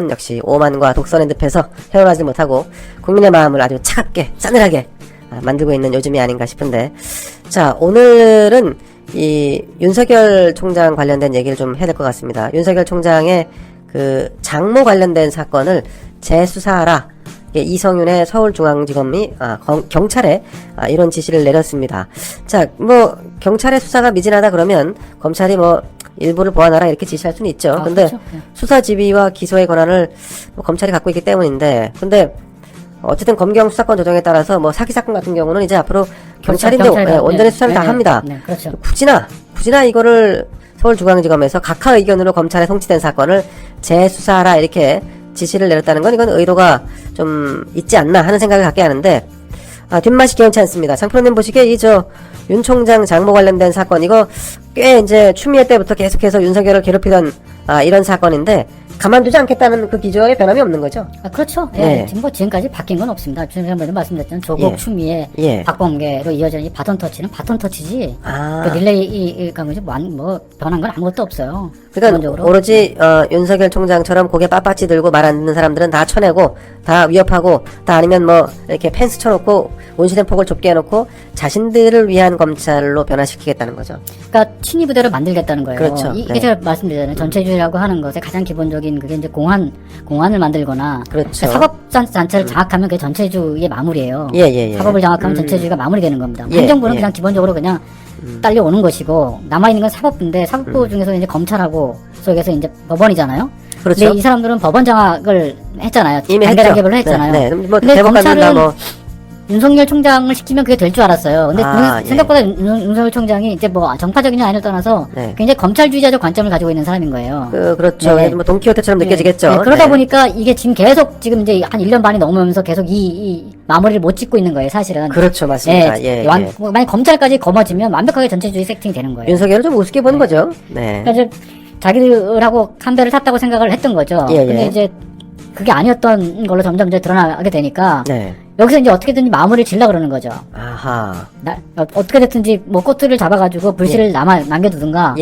역시 오만과 독선의 늪에서 헤어나지 못하고 국민의 마음을 아주 차갑게 싸늘하게 만들고 있는 요즘이 아닌가 싶은데, 자, 오늘은 이 윤석열 총장 관련된 얘기를 좀 해야 될 것 같습니다. 윤석열 총장의 그 장모 관련된 사건을 재수사하라, 이성윤의 서울중앙지검이 경찰에 이런 지시를 내렸습니다. 자, 뭐 경찰의 수사가 미진하다 그러면 검찰이 뭐 일부를 보완하라 이렇게 지시할 수는 있죠. 근데 그렇죠. 수사 지휘와 기소의 권한을 뭐 검찰이 갖고 있기 때문인데, 근데 어쨌든 검경 수사권 조정에 따라서 뭐 사기 사건 같은 경우는 이제 앞으로 경찰인데 온전히 수사를 다 합니다. 네, 그렇죠. 굳이나 이거를 서울중앙지검에서 각하 의견으로 검찰에 송치된 사건을 재수사하라 이렇게 지시를 내렸다는 건 이건 의도가 좀 있지 않나 하는 생각을 갖게 하는데, 뒷맛이 개운치 않습니다. 장프로님 보시기에 윤 총장 장모 관련된 사건, 이거 꽤 이제 추미애 때부터 계속해서 윤석열을 괴롭히던 이런 사건인데 가만두지 않겠다는 그 기조에 변함이 없는 거죠. 그렇죠. 네. 지금까지 바뀐 건 없습니다. 지난번에 말씀드렸던 조국, 추미애, 박범계로 이어지는 이 바톤 터치는 바톤 터치지. 그 릴레이가 뭐 변한 건 아무것도 없어요. 그러니까 기본적으로. 오로지 윤석열 총장처럼 고개 빳빳이 들고 말 안 듣는 사람들은 다 쳐내고 다 위협하고, 다 아니면 뭐 이렇게 펜스 쳐놓고 온실의 폭을 좁게 해놓고 자신들을 위한 검찰로 변화시키겠다는 거죠. 그러니까 친위 부대로 만들겠다는 거예요. 그렇죠. 이게 제가 말씀드렸잖아요. 전체주의라고 하는 것의 가장 기본적인 그게 이제 공안을 만들거나, 그렇죠. 사법단체를 장악하면 그게 전체주의의 마무리예요. 예. 사법을 장악하면 전체주의가 마무리되는 겁니다. 행정부는 그냥 기본적으로 그냥 딸려오는 것이고, 남아있는 건 사법부인데, 사법부 중에서 이제 검찰하고 속에서 이제 법원이잖아요. 그렇죠. 근데 이 사람들은 법원 장악을 했잖아요. 이미 단계별로 했잖아요. 네. 뭐 근데 검찰은 뭐 윤석열 총장을 시키면 그게 될 줄 알았어요. 근데 예. 생각보다 윤석열 총장이 이제 뭐 정파적이냐 아니냐를 떠나서 굉장히 검찰주의자적 관점을 가지고 있는 사람인 거예요. 그렇죠. 네. 뭐 돈키호테처럼 느껴지겠죠. 그러다 보니까 이게 지금 이제 한 1년 반이 넘으면서 계속 이 마무리를 못 짓고 있는 거예요, 사실은. 그렇죠, 맞습니다. 만약 검찰까지 거머쥐면 완벽하게 전체주의 세팅이 되는 거예요. 윤석열을 좀 우습게 보는 거죠. 네. 그러니까 자기들하고 한 배를 탔다고 생각을 했던 거죠. 근데 이제 그게 아니었던 걸로 점점 이제 드러나게 되니까 여기서 이제 어떻게든지 마무리를 지려고 그러는 거죠. 아하. 어떻게 됐든지 뭐 꼬투리를 잡아가지고 불씨를 남겨두든가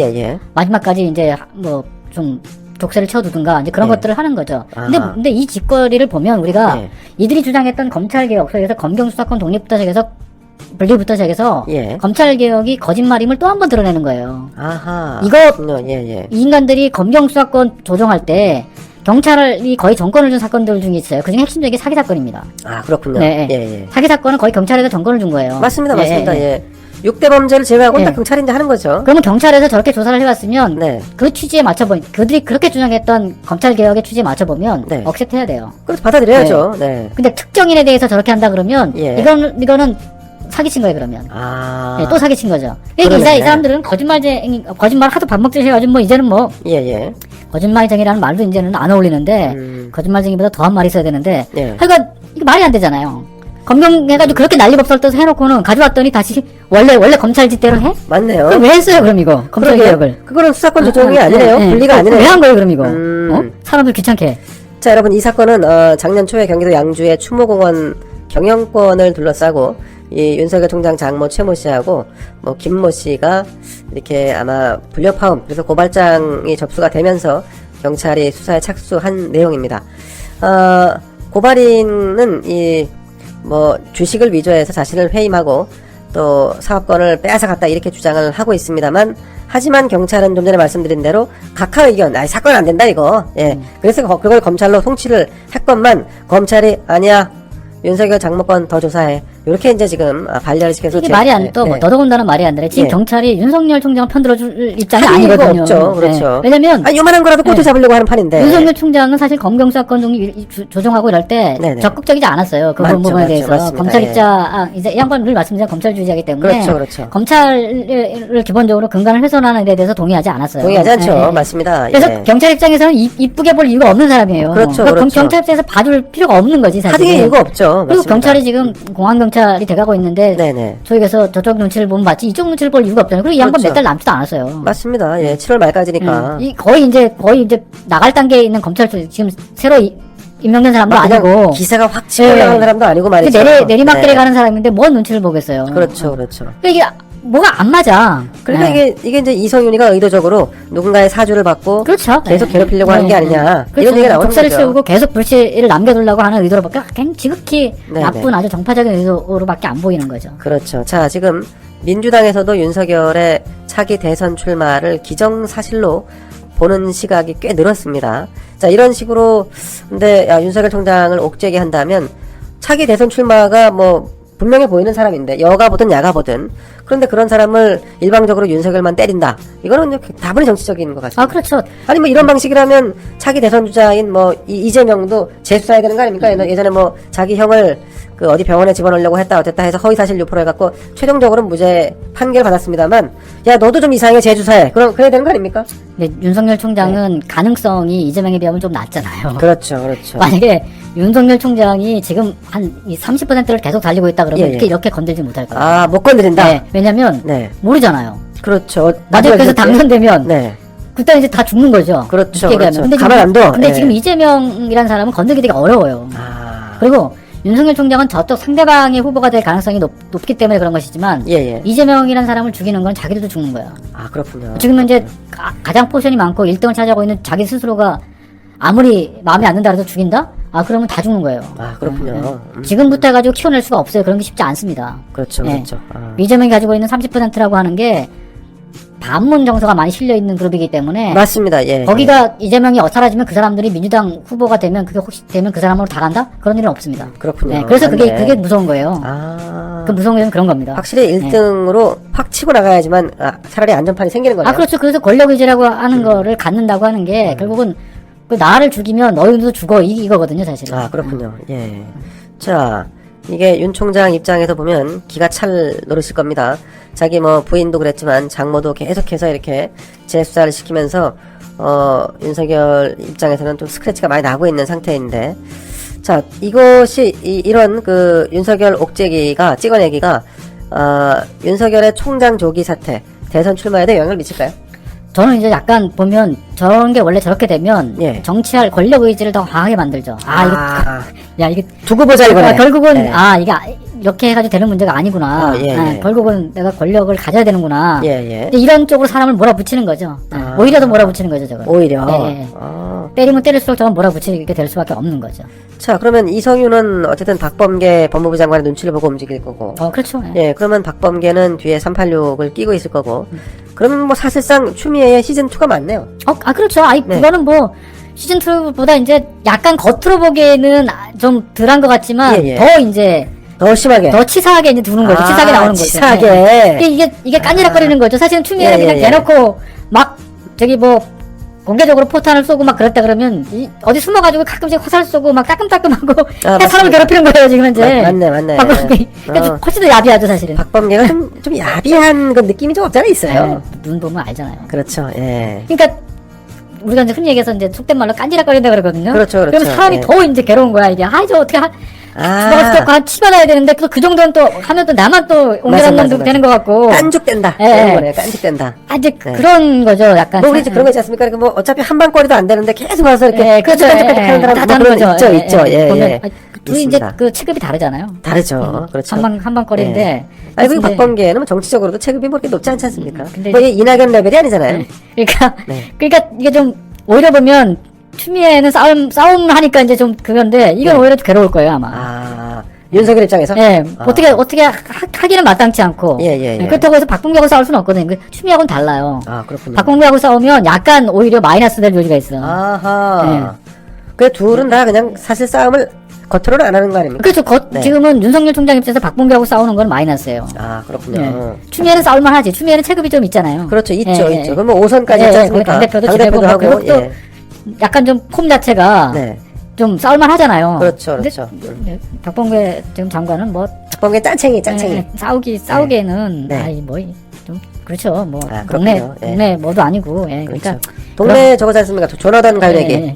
마지막까지 이제 뭐 좀 독세를 쳐두든가 이제 그런 것들을 하는 거죠. 근데 이 짓거리를 보면 우리가 이들이 주장했던 검찰개혁, 소위에서 검경수사권 독립부터 시작해서 분리부터 시작해서 검찰개혁이 거짓말임을 또 한 번 드러내는 거예요. 아하. 이거 이 인간들이 검경수사권 조정할 때 경찰이 거의 정권을 준 사건들 중에 있어요. 그중에 핵심적인 게 사기 사건입니다. 그렇군요. 네. 사기 사건은 거의 경찰에서 정권을 준 거예요. 맞습니다. 6대 범죄를 제외하고는 다 경찰이 이제 하는 거죠. 그러면 경찰에서 저렇게 조사를 해봤으면 그 취지에 맞춰보면, 그들이 그렇게 주장했던 검찰개혁의 취지에 맞춰보면 억셉트해야 돼요. 그렇죠. 받아들여야죠. 근데 특정인에 대해서 저렇게 한다 그러면 이거는 사기친 거예요, 그러면. 또 사기친 거죠. 그러니까 이 사람들은 거짓말 하도 밥 먹듯이 해가지고 뭐 이제는 뭐 거짓말쟁이라는 말도 이제는 안 어울리는데 거짓말쟁이보다 더한 말이 있어야 되는데 하여간 이거 말이 안 되잖아요. 검경해가지고 그렇게 난리법설 떠서 해놓고는 가져왔더니 다시 원래 검찰 짓대로 해? 맞네요. 그럼 왜 했어요, 그럼 이거 검찰개혁을? 그거는 수사권 조정이 아니네요. 분리가 아니네요. 왜 한 거예요, 그럼 이거? 사람들 귀찮게. 자, 여러분, 이 사건은 작년 초에 경기도 양주의 추모공원 경영권을 둘러싸고 이 윤석열 총장 장모 최모 씨하고 뭐 김모 씨가 이렇게 아마 불협화음, 그래서 고발장이 접수가 되면서 경찰이 수사에 착수한 내용입니다. 고발인은 뭐 주식을 위조해서 자신을 해임하고 또 사업권을 빼앗아갔다 이렇게 주장을 하고 있습니다만, 하지만 경찰은 좀 전에 말씀드린 대로 각하 의견, 사건 안 된다 이거. 그래서 그걸 검찰로 송치를 했건만 검찰이 아니야, 윤석열 장모권 더 조사해, 이렇게 이제 지금 반려를 시켜서 이게 말이 안 또 더더군다나 말이 안 되네. 지금 경찰이 윤석열 총장을 편들어줄 입장이 아니거든요. 없죠. 그렇죠. 왜냐면 요만한 거라도 꼬투 잡으려고 하는 판인데 윤석열 총장은 사실 검경수사권 조정하고 이럴 때 적극적이지 않았어요. 그 부분에 대해서. 맞습니다. 검찰 입장, 이제 이 양반 늘 말씀드린 검찰주의자이기 때문에 그렇죠. 검찰을 기본적으로 근간을 훼손하는 데 대해서 동의하지 않았어요. 동의하지 않죠. 맞습니다. 그래서 경찰 입장에서는 이쁘게 볼 이유가 없는 사람이에요. 그렇죠. 경찰 입장에서 봐줄 필요가 없는 거지, 사실. 하등의 이유가 없죠. 그리고 맞습니다. 경찰이 지금 공안경찰이 돼가고 있는데 저희에서 저쪽 눈치를 보면 맞지 이쪽 눈치를 볼 이유가 없잖아요. 그리고 이 양반 몇 달 남지도 않았어요. 맞습니다. 7월 말까지니까. 거의 이제 나갈 단계에 있는 검찰 지금 새로 임명된 사람도 아니고 기세가 확 치고 올라가는 사람도 아니고 말이죠. 내리막길에 가는 사람인데 뭔 눈치를 보겠어요. 그렇죠. 이게 뭐가 안 맞아. 그러니까 이게 이제 이성윤이가 의도적으로 누군가의 사주를 받고 그렇죠. 계속 괴롭히려고 하는 게 아니냐. 그렇죠. 이런 얘기가 나오는 족쇄를 거죠. 씌우고 계속 불씨를 남겨두려고 하는 의도로밖에 그냥 지극히 나쁜 아주 정파적인 의도로밖에 안 보이는 거죠. 그렇죠. 자, 지금 민주당에서도 윤석열의 차기 대선 출마를 기정사실로 보는 시각이 꽤 늘었습니다. 자, 이런 식으로 근데 윤석열 총장을 옥죄게 한다면 차기 대선 출마가 뭐 분명해 보이는 사람인데 여가 보든 야가 보든 그런데 그런 사람을 일방적으로 윤석열만 때린다. 이거는 다분히 정치적인 것 같습니다. 아, 그렇죠. 아니 뭐 이런 방식이라면 차기 대선 주자인 뭐 이재명도 재수사해야 되는 거 아닙니까? 예전에 뭐 자기 형을 그 어디 병원에 집어넣으려고 했다 어쨌다 해서 허위사실 유포를 해갖고 최종적으로 무죄 판결 받았습니다만 야 너도 좀 이상해 재수사해 그래야 되는 거 아닙니까? 근데 윤석열 총장은 가능성이 이재명에 비하면 좀 낮잖아요. 그렇죠, 그렇죠. 만약에 윤석열 총장이 지금 한 30%를 계속 달리고 있다 그러면 이렇게 건들지 못할 거예요. 아, 못 건드린다? 네, 왜냐면 모르잖아요. 그렇죠. 나중에 그래서 당선되면 그때 이제 다 죽는 거죠. 그렇죠. 근데 가만 안 둬. 근데 지금 이재명이라는 사람은 건들기 되게 어려워요. 그리고 윤석열 총장은 저쪽 상대방의 후보가 될 가능성이 높기 때문에 그런 것이지만 이재명이라는 사람을 죽이는 건 자기들도 죽는 거예요. 아, 그렇군요. 지금 이제 가장 포션이 많고 1등을 차지하고 있는 자기 스스로가 아무리 마음에 안 든다 해서 죽인다? 아, 그러면 다 죽는 거예요. 아, 그렇군요. 지금부터 해가지고 키워낼 수가 없어요. 그런 게 쉽지 않습니다. 그렇죠, 그렇죠. 이재명이 가지고 있는 30%라고 하는 게 반문 정서가 많이 실려있는 그룹이기 때문에 맞습니다. 거기가 이재명이 사라지면 그 사람들이 민주당 후보가 되면 그게 혹시 되면 그 사람으로 다 간다? 그런 일은 없습니다. 그렇군요. 그래서 그게 무서운 거예요. 그 무서운 건 그런 겁니다. 확실히 1등으로 확 치고 나가야지만 차라리 안전판이 생기는 거네요. 아, 그렇죠. 그래서 권력의지라고 하는 거를 갖는다고 하는 게 결국은 그 나를 죽이면 너희들도 죽어 이거거든요, 사실은. 아, 그렇군요. 자, 이게 윤 총장 입장에서 보면 기가 찰 노릇일 겁니다. 자기 뭐 부인도 그랬지만 장모도 계속해서 이렇게 재수사를 시키면서 윤석열 입장에서는 좀 스크래치가 많이 나고 있는 상태인데, 자, 이것이 이런 그 윤석열 옥죄기가 찍어내기가 윤석열의 총장 조기 사태 대선 출마에도 영향을 미칠까요? 저는 이제 약간 보면 저런 게 원래 저렇게 되면 정치할 권력 의지를 더 강하게 만들죠. 이게 두고 보자 이거네. 결국은 이게 이렇게 해가지고 되는 문제가 아니구나. 결국은 내가 권력을 가져야 되는구나. 근데 이런 쪽으로 사람을 몰아붙이는 거죠. 오히려 더 몰아붙이는 거죠, 저건. 오히려. 때리면 때릴수록 저건 몰아붙이게 될 수밖에 없는 거죠. 자, 그러면 이성윤은 어쨌든 박범계 법무부 장관의 눈치를 보고 움직일 거고. 그렇죠. 그러면 박범계는 뒤에 386을 끼고 있을 거고. 그러면 뭐 사실상 추미애의 시즌2가 맞네요. 그렇죠. 그거는 뭐, 시즌2보다 이제 약간 겉으로 보기에는 좀 덜한 것 같지만, 더 심하게. 더 치사하게 이제 두는 거죠. 치사하게 나오는 거죠. 치사하게. 이게 깐지락거리는 거죠. 사실은 추미애는 그냥 대놓고 막, 공개적으로 포탄을 쏘고 막 그랬다 그러면, 어디 숨어가지고 가끔씩 화살 쏘고 막 따끔따끔하고, 사람을 괴롭히는 거예요, 지금 현재. 맞네. 그러니까 훨씬 더 야비하죠, 사실은. 박범계가 좀 야비한 그 느낌이 좀 없잖아 있어요. 눈 보면 알잖아요. 그렇죠, 그러니까, 우리가 이제 흔히 얘기해서 이제 속된 말로 깐지락거린다 그러거든요. 그렇죠. 그러면 사람이 더 이제 괴로운 거야, 이게. 저 어떻게 주먹을 치받아야 되는데, 그 정도는 또 하면 또 나만 또 옹졸한 놈도 되는 것 같고. 깐죽된다. 그런 거네요, 깐죽된다. 그런 거죠, 약간. 뭐 우리 이제 그런 거 있지 않습니까? 뭐 어차피 한 방거리도 안 되는데 계속 와서 이렇게. 그렇죠. 하는 사람 다 다른 거죠. 있죠. 둘이 이제 그 체급이 다르잖아요. 다르죠. 그렇죠. 한방거리인데. 그리고 박범계는 뭐 정치적으로도 체급이 뭐 그렇게 높지 않지 않습니까? 뭐 이낙연 레벨이 아니잖아요. 그러니까 이게 좀 오히려 보면 추미애는 싸움 하니까 이제 좀 그건데 이건 오히려 괴로울 거예요 아마. 윤석열 입장에서? 어떻게 하기는 마땅치 않고. 그렇다고 해서 박범계하고 싸울 수는 없거든요. 추미애하고는 달라요. 그렇군요. 박범계하고 싸우면 약간 오히려 마이너스 될 요지가 있어요. 그 둘은 다 그냥 사실 싸움을 겉으로는 안 하는 거 아닙니까? 그렇죠. 지금은 윤석열 총장 입장에서 박범계하고 싸우는 건 마이너스예요. 그렇군요. 추미애는 싸울만 하지. 추미애는 체급이 좀 있잖아요. 그렇죠. 있죠. 그럼 뭐 5선까지 있지 않습니까? 당대표도 하고. 그리고 또 약간 좀 폼 자체가 좀 싸울만 하잖아요. 그렇죠. 박범계 지금 장관은 뭐. 박범계 짠챙이. 싸우기에는, 좀, 그렇죠. 뭐, 동네 뭐도 아니고, 그러니까. 동네 저거지 않습니까? 조나단 갈매기.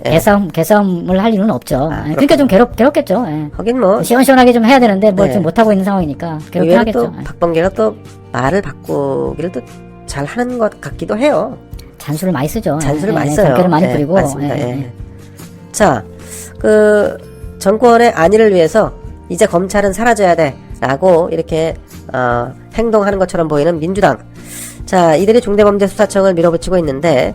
개싸움을 할 이유는 없죠. 그러니까 좀 괴롭겠죠. 하긴 뭐. 시원시원하게 좀 해야 되는데, 지금 못하고 있는 상황이니까, 괴롭게 하겠죠. 박범계가 또 말을 바꾸기를 또 잘 하는 것 같기도 해요. 잔수를 많이 쓰죠. 잔수를 많이 써요. 정권을 많이 부리고. 맞습니다. 자, 그 정권의 안위를 위해서 이제 검찰은 사라져야 돼. 라고 이렇게 행동하는 것처럼 보이는 민주당. 자, 이들이 중대범죄수사청을 밀어붙이고 있는데,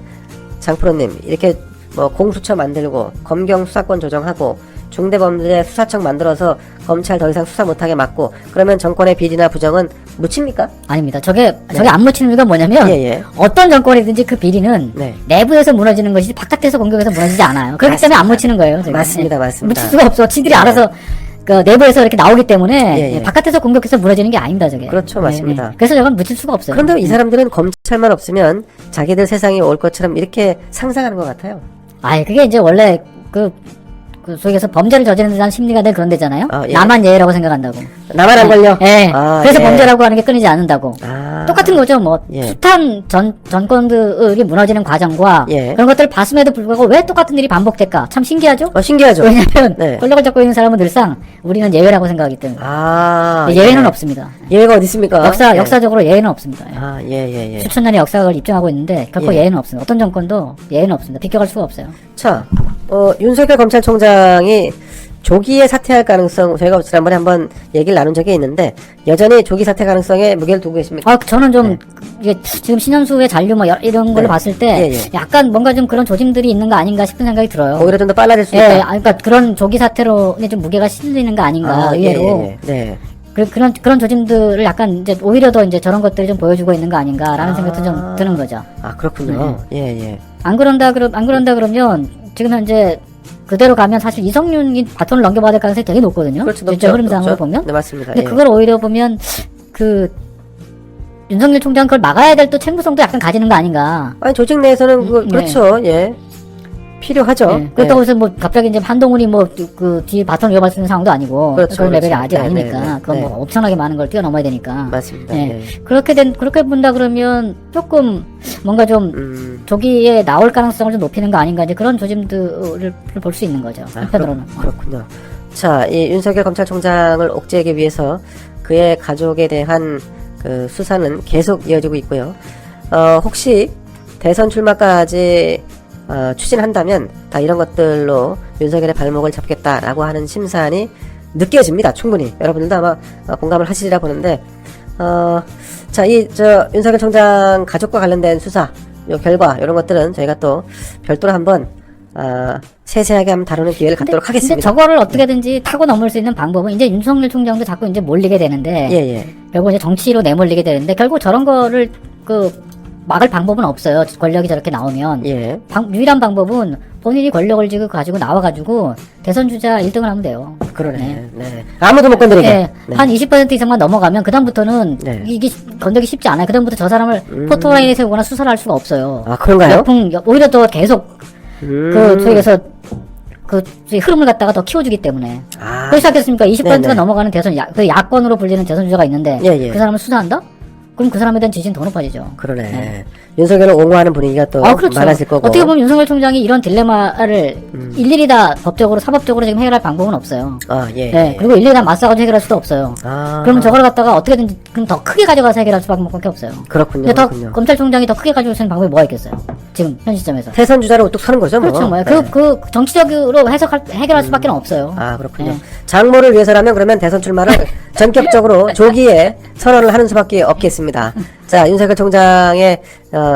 장프로님, 이렇게 뭐 공수처 만들고 검경 수사권 조정하고 중대범죄 수사청 만들어서 검찰 더 이상 수사 못하게 막고, 그러면 정권의 비리나 부정은 묻힙니까? 아닙니다. 저게 안 묻히는 이유가 뭐냐면, 어떤 정권이든지 그 비리는 내부에서 무너지는 것이지 바깥에서 공격해서 무너지지 않아요. 그렇기 때문에 안 묻히는 거예요. 저게. 맞습니다. 묻힐 수가 없어. 지들이 알아서 그 내부에서 이렇게 나오기 때문에 바깥에서 공격해서 무너지는 게 아닙니다. 저게. 그렇죠. 맞습니다. 그래서 저건 묻힐 수가 없어요. 그런데 이 사람들은 검찰만 없으면 자기들 세상이 올 것처럼 이렇게 상상하는 것 같아요. 그게 이제 원래 그 속에서 범죄를 저지르는 데는 심리가 늘 그런 데잖아요. 나만 예외라고 생각한다고. 나만 안 걸려? 그래서 범죄라고 하는 게 끊이지 않는다고. 똑같은 거죠. 뭐 숱한 정권들이 무너지는 과정과 그런 것들을 봤음에도 불구하고 왜 똑같은 일이 반복될까? 참 신기하죠? 신기하죠. 왜냐면 권력을 잡고 있는 사람은 늘상 우리는 예외라고 생각하기 때문에. 예외는 없습니다. 예외가 어디 있습니까? 역사적으로 예외는 없습니다. 수천 년의 역사를 입증하고 있는데 결코 예외는 없습니다. 어떤 정권도 예외는 없습니다. 비껴갈 수가 없어요. 자, 윤석열 검찰총장이 조기에 사퇴할 가능성, 저희가 지난번에 한번 얘기를 나눈 적이 있는데, 여전히 조기 사퇴 가능성에 무게를 두고 계십니까? 저는 좀, 이게 지금 신현수의 잔류 뭐 이런 걸로 봤을 때, 약간 뭔가 좀 그런 조짐들이 있는 거 아닌가 싶은 생각이 들어요. 오히려 좀 더 빨라질 수 있다. 그러니까 그런 조기 사퇴로 좀 무게가 실리는 거 아닌가, 의외로. 그런 조짐들을 약간 이제 오히려 더 이제 저런 것들이 좀 보여주고 있는 거 아닌가라는 생각도 좀 드는 거죠. 그렇군요. 안 그런다 그러면, 지금 현재, 그대로 가면 사실 이성윤이 바톤을 넘겨받을 가능성이 되게 높거든요. 그렇죠. 진짜 흐름상으로 보면. 네, 맞습니다. 근데 그걸 오히려 보면 윤석열 총장 그걸 막아야 될 또 책무성도 약간 가지는 거 아닌가. 조직 내에서는 그렇죠. 필요하죠. 그렇다고 해서 뭐 갑자기 이제 한동훈이 뭐 그 뒤에 바톤을 이어받을 수 있는 상황도 아니고 그런 레벨이 아직 아니니까 그건 뭐 엄청나게 많은 걸 뛰어넘어야 되니까. 맞습니다. 그렇게 본다 그러면 조금 뭔가 좀 조기에 나올 가능성을 좀 높이는 거 아닌가 이제 그런 조짐들을 볼 수 있는 거죠. 한편으로는. 그렇군요. 자, 이 윤석열 검찰총장을 옥죄하기 위해서 그의 가족에 대한 그 수사는 계속 이어지고 있고요. 혹시 대선 출마까지 추진한다면 다 이런 것들로 윤석열의 발목을 잡겠다라고 하는 심산이 느껴집니다. 충분히 여러분들도 아마 공감을 하시리라 보는데 자, 윤석열 총장 가족과 관련된 수사 요 결과 이런 것들은 저희가 또 별도로 한번 세세하게 한번 다루는 기회를 갖도록 하겠습니다. 근데 저거를 어떻게든지 타고 넘을 수 있는 방법은 이제 윤석열 총장도 자꾸 이제 몰리게 되는데 결국 이제 정치로 내몰리게 되는데 결국 저런 거를 막을 방법은 없어요. 권력이 저렇게 나오면. 유일한 방법은 본인이 권력을 가지고 나와가지고 대선 주자 1등을 하면 돼요. 그러네. 아무도 못 건드리게. 한 20% 이상만 넘어가면 그다음부터는 이게 건드기 쉽지 않아요. 그다음부터 저 사람을 포토라인에 세우거나 수사를 할 수가 없어요. 그런가요? 오히려 더 계속 저기에서 흐름을 갖다가 더 키워주기 때문에. 그렇지 않겠습니까? 20%가 넘어가는 대선, 야권으로 불리는 대선 주자가 있는데 그 사람을 수사한다? 그럼 그 사람에 대한 지지는 더 높아지죠. 그러네. 윤석열을 옹호하는 분위기가 또 그렇죠. 많아질 거고. 어떻게 보면 윤석열 총장이 이런 딜레마를 일일이 다 법적으로, 사법적으로 지금 해결할 방법은 없어요. 그리고 일일이 다 맞서가지고 해결할 수도 없어요. 그러면 저걸 갖다가 어떻게든지 그럼 더 크게 가져가서 해결할 수밖에 없어요. 그렇군요. 검찰총장이 더 크게 가지고 있는 방법이 뭐가 있겠어요? 지금 현 시점에서. 대선 주자로 우뚝 서는 거죠, 뭐. 그렇죠. 정치적으로 해결할 수밖에 없어요. 그렇군요. 장모를 위해서라면 그러면 대선 출마를 전격적으로 조기에 선언을 하는 수밖에 없겠습니다. 자, 윤석열 총장의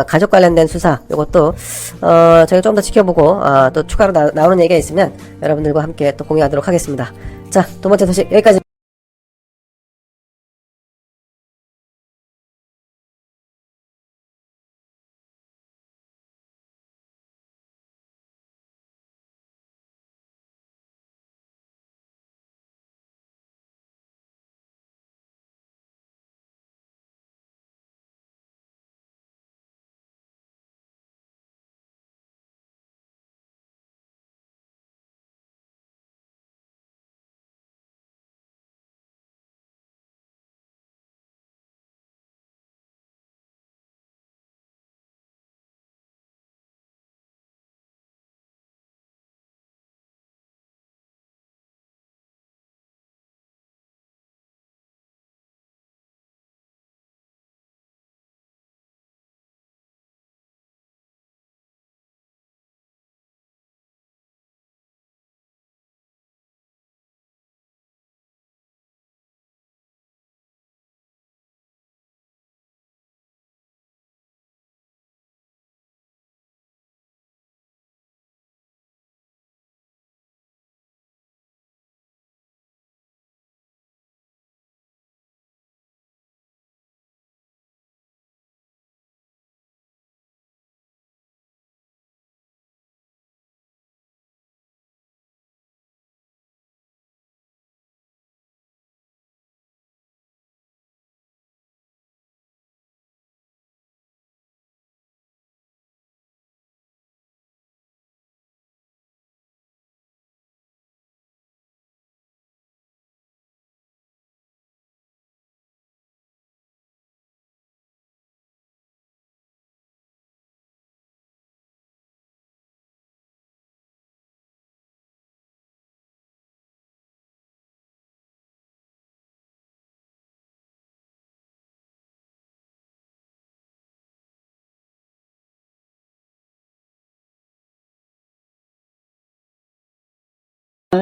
가족 관련된 수사 요것도 저희가 좀 더 지켜보고 또 추가로 나오는 얘기가 있으면 여러분들과 함께 또 공유하도록 하겠습니다. 자, 두 번째 소식 여기까지.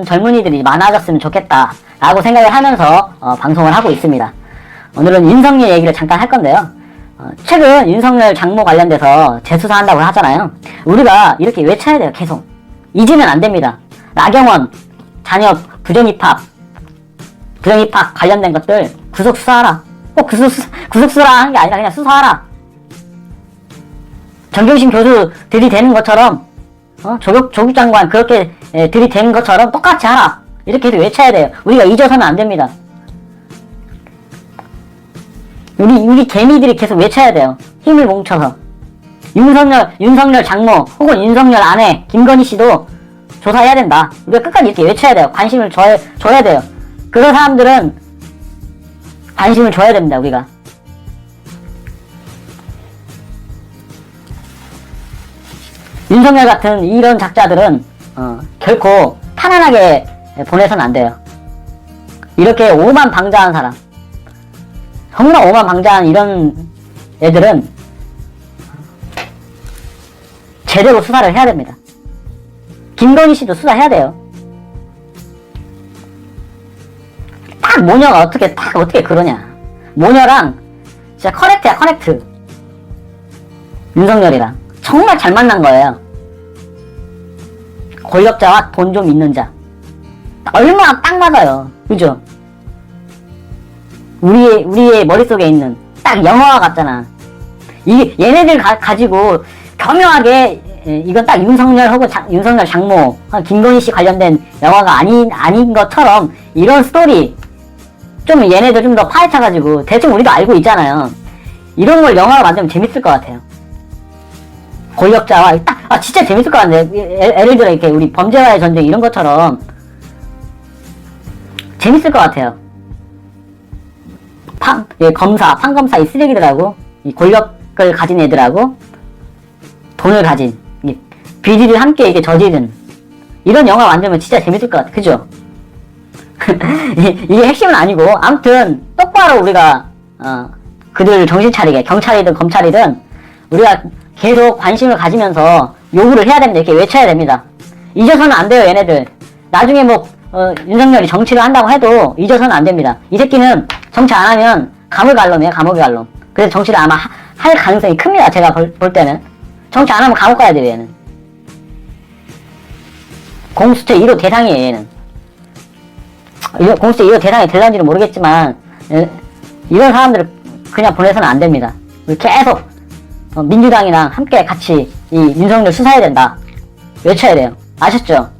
젊은이들이 많아졌으면 좋겠다 라고 생각을 하면서 방송을 하고 있습니다. 오늘은 윤석열 얘기를 잠깐 할 건데요. 최근 윤석열 장모 관련돼서 재수사한다고 하잖아요. 우리가 이렇게 외쳐야 돼요. 계속 잊으면 안 됩니다. 나경원 자녀 부정입학 관련된 것들 구속 수사하라. 꼭 구속 수사하는 게 아니라 그냥 수사하라. 정경심 교수 들이대는 것처럼 조국 장관 그렇게 들이대는 것처럼 똑같이 하라. 이렇게 해서 외쳐야 돼요. 우리가 잊어서는 안 됩니다. 우리 개미들이 계속 외쳐야 돼요. 힘을 뭉쳐서. 윤석열 장모 혹은 윤석열 아내 김건희 씨도 조사해야 된다. 우리가 끝까지 이렇게 외쳐야 돼요. 관심을 줘야 돼요. 그런 사람들은 관심을 줘야 됩니다. 우리가. 윤석열 같은 이런 작자들은 결코 편안하게 보내서는 안 돼요. 이렇게 오만방자한 사람, 정말 오만방자한 이런 애들은 제대로 수사를 해야 됩니다. 김건희 씨도 수사해야 돼요. 딱 모녀가 어떻게 그러냐. 모녀랑 진짜 커넥트야, 커넥트. 윤석열이랑 정말 잘 만난 거예요. 권력자와 돈 좀 있는 자. 얼마나 딱 맞아요. 그죠? 우리의 머릿속에 있는 딱 영화와 같잖아. 이게 얘네들 가지고 교묘하게 이건 딱 윤석열 혹은 윤석열 장모 김건희 씨 관련된 영화가 아닌 것처럼 이런 스토리 좀 얘네들 좀 더 파헤쳐가지고 대충 우리도 알고 있잖아요. 이런 걸 영화로 만들면 재밌을 것 같아요. 권력자와 진짜 재밌을 것 같네. 예를 들어 이렇게 우리 범죄와의 전쟁 이런 것처럼 재밌을 것 같아요. 판검사 이 쓰레기들하고 이 권력을 가진 애들하고 돈을 가진 비리를 함께 이렇게 저지른 이런 영화 만들면 진짜 재밌을 것 같아. 그죠? 이게 핵심은 아니고 아무튼 똑바로 우리가 그들 정신 차리게 경찰이든 검찰이든 우리가 계속 관심을 가지면서 요구를 해야 됩니다. 이렇게 외쳐야 됩니다. 잊어서는 안 돼요. 얘네들 나중에 윤석열이 정치를 한다고 해도 잊어서는 안 됩니다. 이 새끼는 정치 안 하면 감옥에 갈 놈이에요. 감옥에 갈 놈. 그래서 정치를 아마 할 가능성이 큽니다. 제가 볼 때는 정치 안 하면 감옥 가야 돼요. 얘는 공수처 1호 대상이에요. 얘는 공수처 1호 대상이 될런지는 모르겠지만 이런 사람들을 그냥 보내서는 안 됩니다. 우리 계속 민주당이랑 함께 같이 이 윤석열 수사해야 된다. 외쳐야 돼요. 아셨죠?